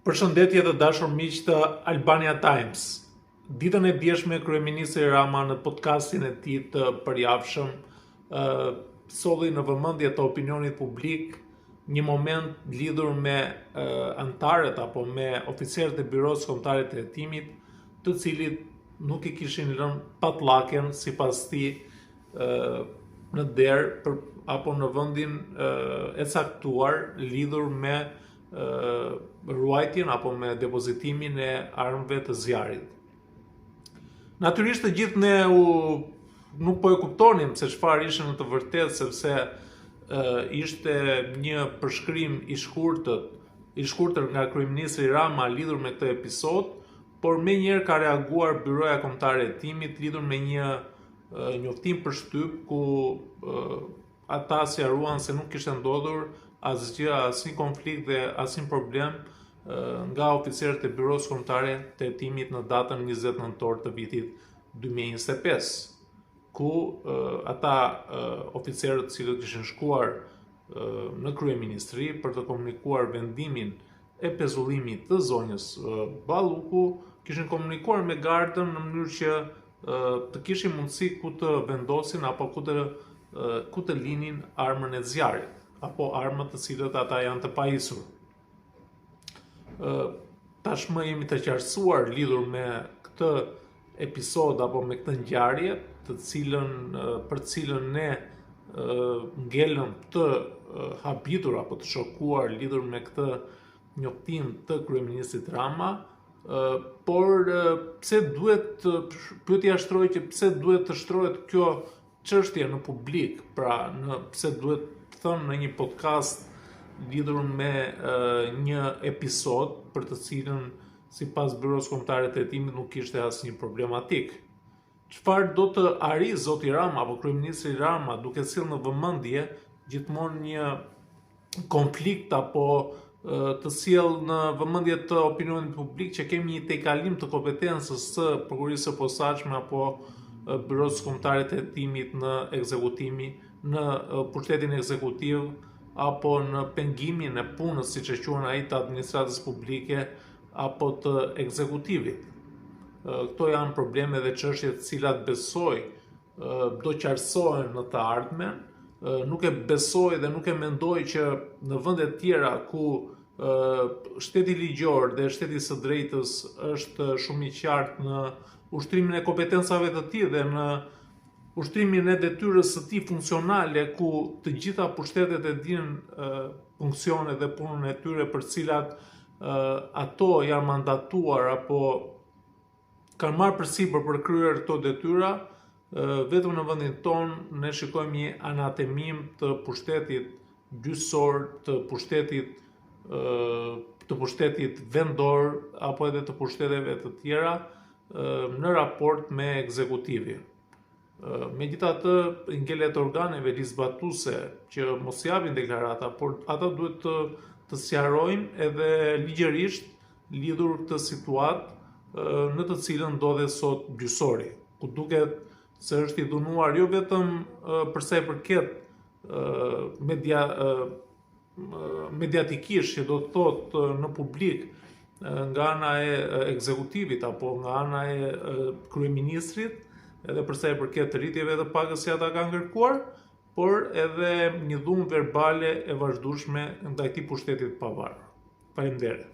Përshëndetje të dashur miq të Albania Times. Ditën e djeshme kryeministri Rama në podcastin e tij të përjavshëm solli në vëmendje të opinionit publik një moment lidhur me anëtarët apo me oficerët e Byros Kombëtare të Hetimit, të cilit nuk i kishin lënë patllaken sipas tij në derë apo në vendin e caktuar lidhur me ruajtjen apo me depozitimin e armëve të zjarrit. Natyrisht të gjithë ne nuk po e kuptonim se çfarë ishte në të vërtetë, sepse ishte një përshkrim i shkurtër nga kryeministri Rama lidhur me këtë episod, por menjëherë ka reaguar Byroja Kombëtare e Hetimit lidhur me një njoftim për shtyp ku ata sqaruan se nuk kishte ndodhur asgjë, asnjë konflikt dhe asnjë problem nga oficerët e Byros Kombëtare të Hetimit në datën 20 nëntor të vitit 2025, ku ata oficerët cilët kishin shkuar në kryeministri për të komunikuar vendimin e pezullimit të zonjës Balluku, kishin komunikuar me gardën në mënyrë që të kishin mundësi ku të vendosin apo ku të linin armën e zjarrit apo armët të cilët ata janë të pajisur. Tashmë jemi të qartësuar lidhur me këtë episod apo me këtë ngjarje, për cilën ne ngelëm të habitur apo të shokuar lidhur me këtë njoftim të kryeministrit Rama, por pyetja shtrohet që pse duhet të shtrohet kjo çështje në publik, pra pse duhet thënë në një podcast lidhur me një episod për të cilën sipas Byros Kombëtare të Hetimit nuk kishte asnjë problematik. Çfarë do të arrijë zoti Rama apo kryeministri Rama duke sjellë në vëmendje gjithmonë një konflikt apo të sjellë në vëmendje të opinionit publik që kemi një tejkalim të kompetencës së prokurisë së posaçme apo Byros Kombëtare të Hetimit në ekzekutimi, në pushtetin ekzekutiv apo në pengimin e punës, siç e quhen ai, të administratës publike apo të ekzekutivit. Këto janë probleme dhe çështje të cilat besoj do qartësohen në të ardhmen. Nuk e besoj dhe nuk e mendoj që në vende të tjera ku shteti ligjor dhe shteti së drejtës është shumë i qartë në ushtrimin e kompetencave të tij dhe në ushtrimin e detyrës së tij funksionale, ku të gjitha pushtetet e dinë funksionet dhe punën e tyre për cilat ato janë mandatuar apo kanë marrë përsipër për kryer këto detyra, vetëm në vendin tonë ne shikojmë një anatemim të pushtetit gjyqësor, të pushtetit vendor apo edhe të pushteteve të tjera në raport me ekzekutivin. Megjithatë, ngelet organeve ligjzbatuese që mos japin deklarata, por ata duhet të sqarojnë edhe ligjërisht lidhur këtë situatë në të cilën ndodhet sot gjyqësori, ku duket se është i dhunuar jo vetëm për sa i përket mediatikisht, që do të thotë në publik, nga ana e ekzekutivit apo nga ana e kryeministrit, edhe për sa i përket rritjeve të pagës që ata kanë kërkuar, por edhe një dhunë verbale e vazhdueshme ndaj këtij pushteti të pavarur. Faleminderit.